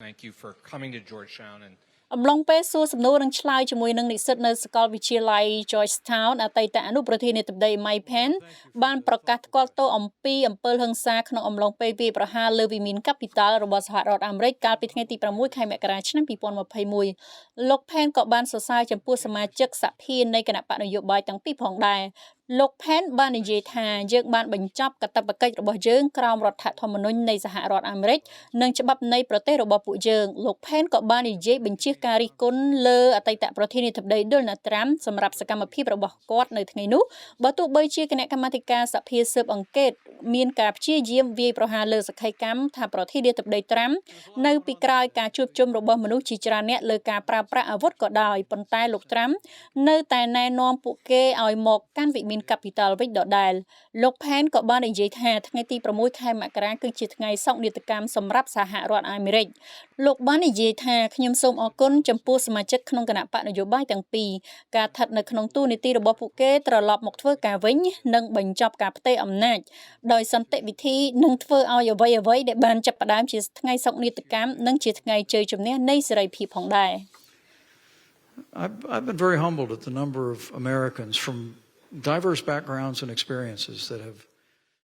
Thank you for coming to Georgetown and អំឡុងពេលសួរសំណួរនឹងឆ្លើយជាមួយនឹងនិស្សិតនៅសាកលវិទ្យាល័យ Georgetown អតីតអនុប្រធានាធិបតី Mike Pence បានប្រកាសថ្កោលទោសអំពីអំពើហិង្សាក្នុងអំឡុងពេលវាយប្រហារលើវិមានកាពីតាល់របស់សហរដ្ឋអាមេរិកកាលពីថ្ងៃទី6ខែមករាឆ្នាំ2021លោក Pence ក៏បានសរសើរចំពោះសមាជិកសភានៃគណៈបកនយោបាយទាំងពីរផងដែរលោក Pence បាននិយាយថាយើងបានបញ្ចប់កាតព្វកិច្ចរបស់យើងក្រោមរដ្ឋធម្មនុញ្ញនៃសហរដ្ឋអាមេរិកនិងច្បាប់នៃប្រទេសរបស់ពួកយើងលោក Pence ក៏បាននិយាយបញ្ជាការរិះគន់លើអតីតប្រធានាធិបតី Donald Trump សម្រាប់សកម្មភាពរបស់គាត់នៅថ្ងៃនោះបើទោះបីជាគណៈកម្មាធិការសភាស៊ើបអង្កេតមានការព្យាយាមវាយប្រហារលើសក្ខីកម្មថាប្រធានាធិបតី Trump នៅពីក្រោយការជួបជុំរបស់មនុស្សជាច្រើនអ្នកលើការប្រើប្រាស់អាវុធក៏ដោយប៉ុន្តែលោក Trump នៅតែណែនាំពួកគេឲ្យមកកាន់វិមានកាពីតាល់វិញដដែលលោក Pence ក៏បាននិយាយថាថ្ងៃទី6ខែមករាគឺជាថ្ងៃសោកនាដកម្មសម្រាប់សហរដ្ឋអាមេរិកលោកបាននិយាយថាខ្ញុំសូមអរគុណចំពោះសមាជិកក្នុងគណៈបកនយោបាយទាំងពីរការស្ថិតនៅក្នុងទូនីតិរបស់ពួកគេត្រឡប់មកធ្វើការវិញនិងបញ្ចប់ការផ្ទេរអំណាចដោយសន្តិវិធីនិងធ្វើឲ្យអ្វីៗដែលបានចាប់ផ្ដើមជាថ្ងៃសោកនាដកម្មនិងជាថ្ងៃជ័យជំនះនៃសេរីភាពផងដែរ I've been very humbled at the number of Americans from diverse backgrounds and experiences that have